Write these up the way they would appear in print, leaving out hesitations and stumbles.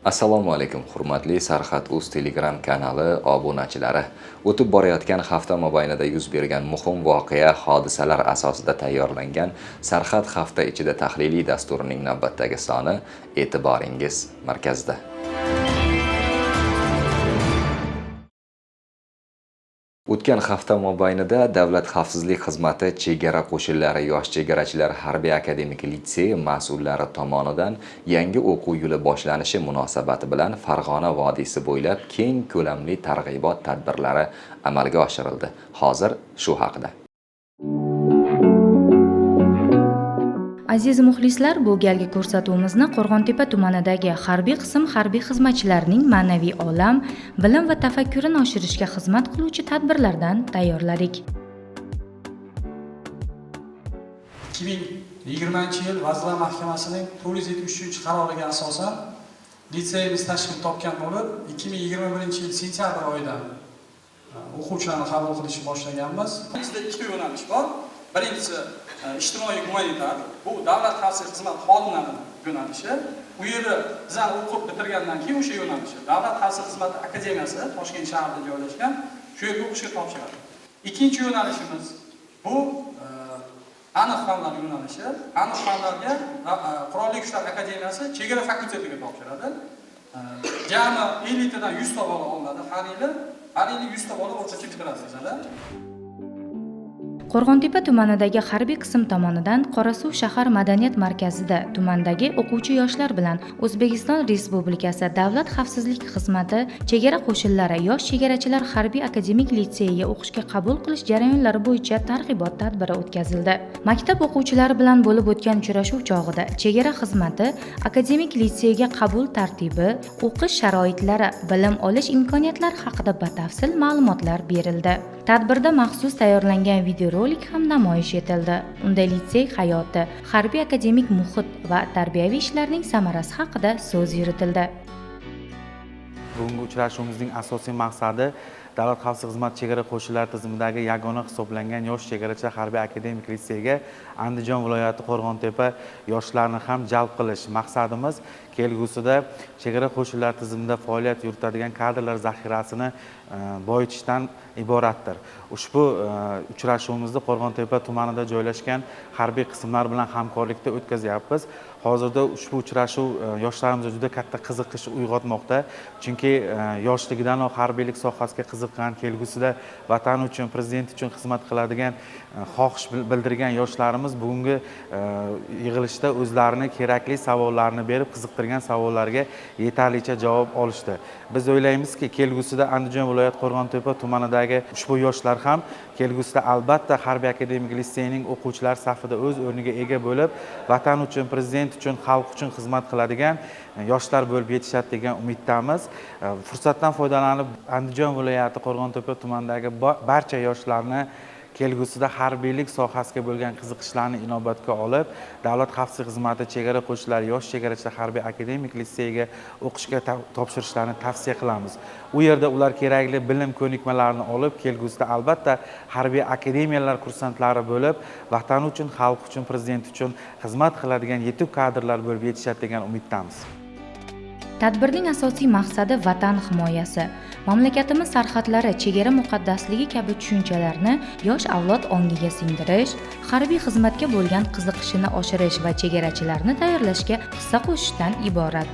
Assalomu alaykum, hurmatli Sarhad.uz Telegram kanali obunachilari. O'tib borayotgan hafta mobaynida yuz bergan muhim voqea, hodisalar asosida tayyorlangan Sarhad hafta ichida tahliliy dasturining navbatdagi soni e'tiboringiz markazida. O'tgan hafta mobaynida Davlat xavfsizlik xizmati chegara qo'shinlari yosh chegarachilar harbiy akademik litseyi mas'ullari tomonidan yangi o'quv yili boshlanishi munosabati bilan Farg'ona vodiysi bo'ylab keng ko'lamli targ'ibot tadbirlari amalga oshirildi. Hozir shu haqida. Aziz muxlislar, bu galgi ko'rsatuvimizni Qo'rg'ontepa tumanidagi harbiy qism harbiy xizmatchilarining ma'naviy olam, bilim va tafakkurini oshirishga xizmat qiluvchi tadbirlardan tayyorladik. 2020-yil Vazirlar Mahkamasining 973-qaroriga asosan litseyimiz tashkil topgan bo'lib, 2021-yil sentyabr oyidan o'quvchilarni qabul qilishni boshlaganmiz. Bizda ikkita yo'nalish bor. Birinchisi ijtimoiy gumanitar, bu davlat xavfsizlik xizmati xodimlarining yo'nalishi. Bu yerda bizlar o'qib bitirgandan keyin o'sha yo'nalishi Davlat xavfsizlik xizmati akademiyasi Toshkent shahrida joylashgan, shu yerga o'qishga topshiradi. Ikkinchi yo'nalishimiz bu aniq fanlar yo'nalishi. Aniq fanlarga Qurolli Kuchlar akademiyasi chegara fakultetiga topshiradi. Jami 50 tadan 100 ta bola olinadi har yili 100 ta bola o'rtacha bitiradi bizlar. Qo'rg'ontepa tumanidagi harbiy qism tomonidan Qorasuv shahar madaniyat markazida tumandagi o'quvchi yoshlar bilan O'zbekiston Respublikasi Davlat xavfsizlik xizmati chegara qo'shinlari yosh chegarachilar harbiy akademik litseyiga o'qishga qabul qilish jarayonlari bo'yicha targ'ibot tadbiri o'tkazildi. Maktab o'quvchilari bilan bo'lib o'tgan uchrashuv chog'ida chegara xizmati akademik litseyiga qabul tartibi, o'qish sharoitlari, bilim olish imkoniyatlari haqida batafsil ma'lumotlar berildi. Tadbirda maxsus tayyorlangan videorolik ham namoyish etildi. Unda litsey hayoti, harbiy akademik muhit va tarbiyaviy ishlarning samarasi haqida so'z yuritildi. Bugungi uchrashuvimizning asosiy maqsadi Davlat xavfsizlik xizmati chegara qo'shinlari tizimidagi yagona hisoblangan yosh chegarachilar harbiy akademik litseyiga Andijon viloyati Qo'rg'ontepa yoshlarni ham jalb qilish. Maqsadimiz kelgusida chegara qo'shinlari tizimida faoliyat yuritadigan kadrlar zaxirasini boyitishdan iboratdir. Ushbu uchrashuvimizni Qo'rg'ontepa tumanida joylashgan harbiy qismlar bilan hamkorlikda o'tkazyapmiz. Hozirda ushbu uchrashuv yoshlarimizda juda katta qiziqish uyg'otmoqda. Chunki yoshligidanoq harbiylik sohasiga qiziqqan, kelgusida vatan uchun, prezident uchun xizmat qiladigan xohish bildirgan yoshlarimiz bugungi yig'ilishda o'zlarini kerakli savollarni berib, qiziqtirgan savollarga yetarlicha javob olishdi. Biz o'ylaymizki, kelgusida Andijon viloyat Qo'rg'ontepa tumanidagi ushbu yoshlar ham kelgusida albatta harbiy akademik litseyining o'quvchilari safida o'z o'rniga ega bo'lib, vatan uchun, prezident uchun, xalq uchun xizmat qiladigan yoshlar bo'lib yetishadi degan umiddamiz. Fursatdan foydalanib Andijon viloyati Qo'rg'ontepa tumanidagi barcha yoshlarni kelgusida harbiylik sohasiga bo'lgan qiziqishlarini inobatga olib, Davlat xavfsizlik xizmati chegara qo'shinlari yosh chegarachilar harbiy akademik litseyiga o'qishga topshirishlarini tavsiya qilamiz. U yerda ular kerakli bilim ko'nikmalarini olib, kelgusida albatta harbiy akademiyalar kursantlari bo'lib, vatan uchun, xalq uchun, prezident uchun xizmat qiladigan yetuk kadrlar bo'lib yetishadi degan umiddamiz. Tadbirning asosiy maqsadi vatan himoyasi, mamlakatimiz sarhadlari, chegara muqaddasligi kabi tushunchalarni yosh avlod ongiga singdirish, harbiy xizmatga bo'lgan qiziqishini oshirish va chegarachilarni tayyorlashga hissa qo'shishdan iborat.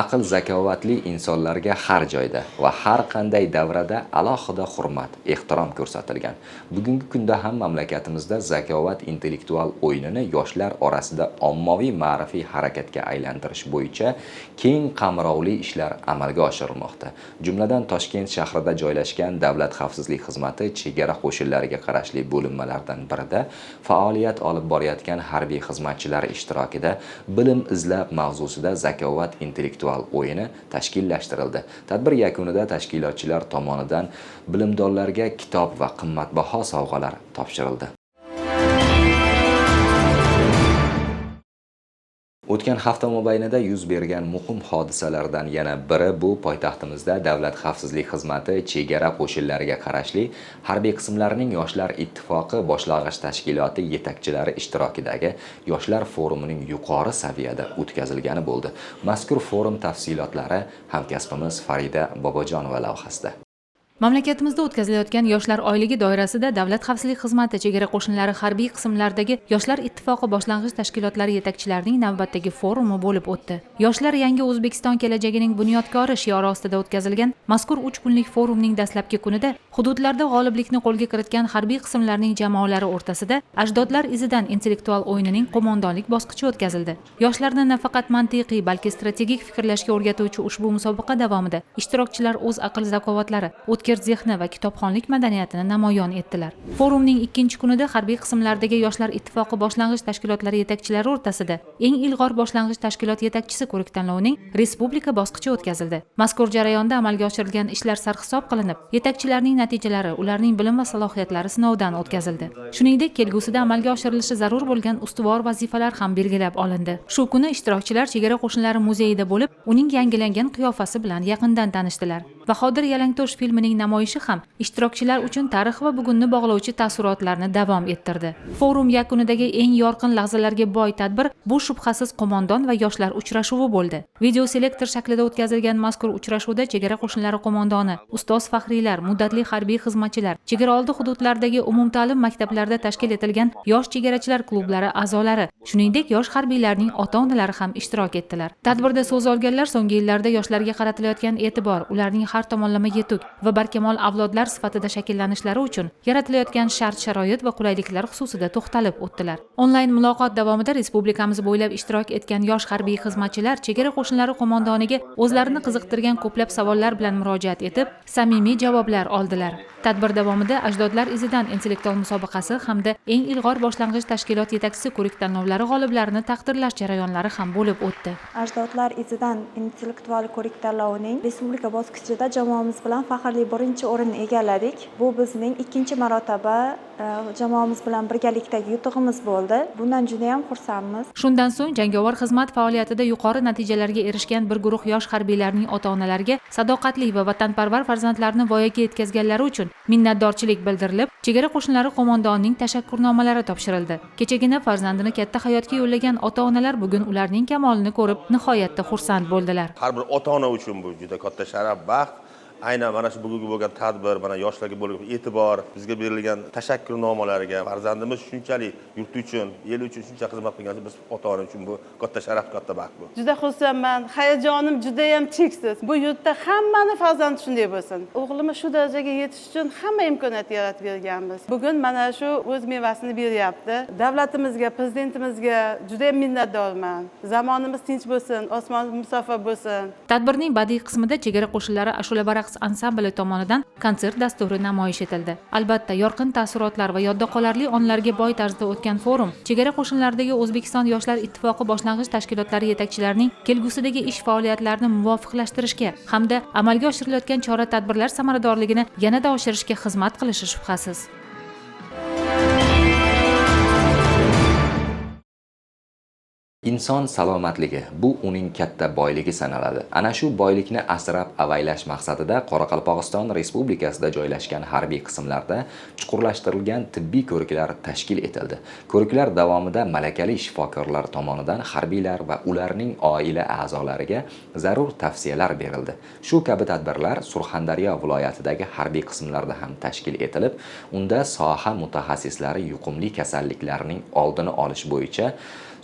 Aql zakovatli insonlarga har joyda va har qanday davrada alohida hurmat, ehtirom ko'rsatilgan. Bugungi kunda ham mamlakatimizda zakovat intellektual o'yinini yoshlar orasida ommaviy ma'rifiy harakatga aylantirish bo'yicha keng qamrovli ishlar amalga oshirilmoqda. Jumladan Toshkent shahrida joylashgan Davlat xavfsizlik xizmati chegara qo'shinlariga qarashli bo'linmalardan birida faoliyat olib borayotgan harbiy xizmatchilar ishtirokida bilim izlab mavzusida zakovat intellektual o'yini tashkillashtirildi. Tadbir yakunida tashkilotchilar tomonidan bilimdonlarga kitob va qimmatbaho sovg'alar topshirildi. O'tgan hafta mobaynida yuz bergan muhim hodisalardan yana biri bu poytaxtimizda Davlat xavfsizlik xizmati chegara qo'shinlariga qarashli harbiy qismlarning Yoshlar ittifoqi boshlang'ich tashkiloti yetakchilari ishtirokidagi yoshlar forumining yuqori saviyada o'tkazilgani bo'ldi. Mazkur forum tafsilotlari hamkasbimiz Farida Bobojonova lavhasida. Mamlakatimizda o'tkazilayotgan yoshlar oyligi doirasida Davlat xavfsizlik xizmati chegara qo'shinlari harbiy qismlaridagi yoshlar ittifoqi boshlang'ich tashkilotlari yetakchilarining navbatdagi forumi bo'lib o'tdi. Yoshlar yangi O'zbekiston kelajagining bunyodkori shiori ostida o'tkazilgan mazkur 3 kunlik forumning dastlabki kunida hududlarda g'oliblikni qo'lga kiritgan harbiy qismlarning jamoalari o'rtasida ajdodlar izidan intellektual o'yinining qo'mondonlik bosqichi o'tkazildi. Yoshlarni nafaqat mantiqiy, balki strategik fikrlashga o'rgatuvchi ushbu musobaqa davomida ishtirokchilar o'z aql zakovatlari, o'tkir zehni va kitobxonlik madaniyatini namoyon etdilar. Forumning ikkinchi kunida harbiy qismlardagi yoshlar ittifoqi boshlang'ich tashkilotlari yetakchilari o'rtasida eng ilg'or boshlang'ich tashkilot yetakchisi ko'rik-tanlovining respublika bosqichi o'tkazildi. Mazkur jarayonda amalga oshirilgan ishlar sarhisob qilinib, yetakchilarning natijalari, ularning bilim va salohiyatlari sinovdan o'tkazildi. Shuningdek, kelgusida amalga oshirilishi zarur bo'lgan ustuvor vazifalar ham belgilab olindi. Shu kuni ishtirokchilar chegara qo'shinlari muzeyida bo'lib, uning yangilangan qiyofasi bilan yaqindan tanishdilar. Bahodir Yalangtosh filmining namoyishi ham ishtirokchilar uchun tarix va bugunni bog'lovchi taassurotlarni davom ettirdi. Forum yakunidagi eng yorqin lahzalarga boy tadbir bu shubhasiz qo'mondon va yoshlar uchrashuvi bo'ldi. Video selektor shaklida o'tkazilgan mazkur uchrashuvda chegara qo'shinlari qo'mondoni, ustoz faxriylar, muddatli harbiy xizmatchilar, chegaraoldi hududlardagi umumta'lim maktablarda tashkil etilgan yosh chegarachilar klublari a'zolari, shuningdek yosh harbiylarning ota-onalari ham ishtirok etdilar. Tadbirda so'z olganlar so'nggi yillarda yoshlarga qaratilayotgan e'tibor, ularning har tomonlama yetuk va barkamol avlodlar sifatida shakllanishlari uchun yaratilayotgan shart-sharoit va qulayliklar xususida to'xtalib o'tdilar. Onlayn muloqot davomida respublikamiz bo'ylab ishtirok etgan yosh harbiy xizmatchilar chegara qo'shinlari qo'mondoniga o'zlarini qiziqtirgan ko'plab savollar bilan murojaat etib, samimiy javoblar oldilar. Tadbir davomida ajdodlar izidan intellektual musobaqasi hamda eng ilg'or boshlang'ich tashkilot yetakchisi ko'rik-tanlovlari g'oliblarini taqdirlash jarayonlari ham bo'lib o'tdi. Ajdodlar izidan intellektual ko'rik-tanlovining respublika bosqichida jamoamiz bilan faxrli birinchi o'rinni egalladik. Bu bizning ikkinchi marotaba jamoamiz bilan birgalikdagi yutug'imiz bo'ldi. Bundan juda ham xursandmiz. Shundan so'ng jangovar xizmat faoliyatida yuqori natijalarga erishgan bir guruh yosh harbiylarning ota-onalariga sadoqatli va vatanparvar farzandlarini voyaga yetkazganlari uchun minnatdorchilik bildirilib, chegara qo'shinlari qo'mondonining tashakkurnomalari topshirildi. Kechagina farzandini katta hayotga yo'llagan ota-onalar bugun ularning kamolini ko'rib, nihoyatda xursand bo'ldilar. Har bir ota-ona uchun bu juda katta sharaf, baxt. Aynan mana shu bugungi bo'lgan tadbir, mana yoshlarga bo'lgan e'tibor, bizga berilgan tashakkurnomalarga, farzandimiz shunchalik yurt uchun, el uchun shuncha xizmat qilgan biz ota-ona uchun bu katta sharaf, katta baxt bu. Juda xursandman, hayajonim juda ham cheksiz. Bu yurtda hammani farzandi shunday bo'lsin. O'g'limiz shu darajaga yetish uchun hamma imkoniyat yaratib berganmiz. Bugun mana shu o'z mevasini beryapti. Davlatimizga, prezidentimizga juda ham minnatdorman. Zamonimiz tinch bo'lsin, osmonimiz musaffo bo'lsin. Tadbirning badiiy qismida chegara qo'shinlari ashula baraq ansambli tomonidan konsert dasturi namoyish etildi. Albatta, yorqin taassurotlar va yodda qolarli onlarga boy tarzda o'tgan forum chegara qo'shinlaridagi O'zbekiston yoshlar ittifoqi boshlang'ich tashkilotlari yetakchilarining kelgusidagi ish faoliyatlarini muvofiqlashtirishga hamda amalga oshirilayotgan chora-tadbirlar samaradorligini yanada oshirishga xizmat qilishi shubhasiz. Inson salomatligi bu uning katta boyligi sanaladi. Ana shu boylikni asrab avaylash maqsadida Qoraqalpog'iston Respublikasida joylashgan harbiy qismlarda chuqurlashtirilgan tibbiy ko'riklar tashkil etildi. Ko'riklar davomida malakali shifokorlar tomonidan harbiylar va ularning oila a'zolariga zarur tavsiyalar berildi. Shu kabi tadbirlar Surxondaryo viloyatidagi harbiy qismlarda ham tashkil etilib, unda soha mutaxassislari yuqumli kasalliklarning oldini olish bo'yicha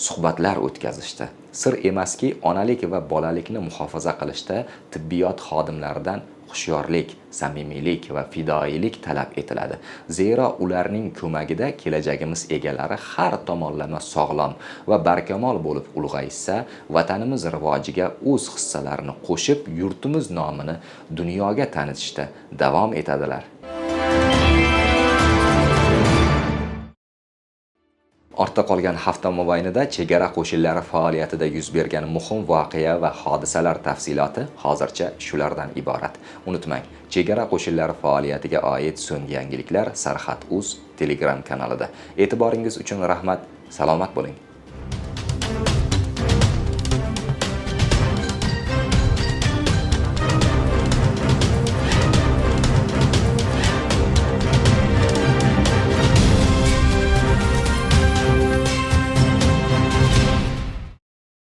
suhbatlar o'tkazishdi. Sir emaski, onalik va bolalikni muhofaza qilishda tibbiyot xodimlaridan hushyorlik, samimiylik va fidoyilik talab etiladi. Zero ularning ko'magida kelajagimiz egalari har tomonlama sog'lom va barkamol bo'lib ulg'aysa, vatanimiz rivojiga o'z hissalarini qo'shib, yurtimiz nomini dunyoga tanitishda davom etadilar. Ortda qolgan hafta mobaynida chegara qo'shinlari faoliyatida yuz bergan muhim voqea va hodisalar tafsiloti hozircha shulardan iborat. Unutmang, chegara qo'shinlari faoliyatiga oid so'nggi yangiliklar Sarhad.uz Telegram kanalida. E'tiboringiz uchun rahmat. Salomat bo'ling.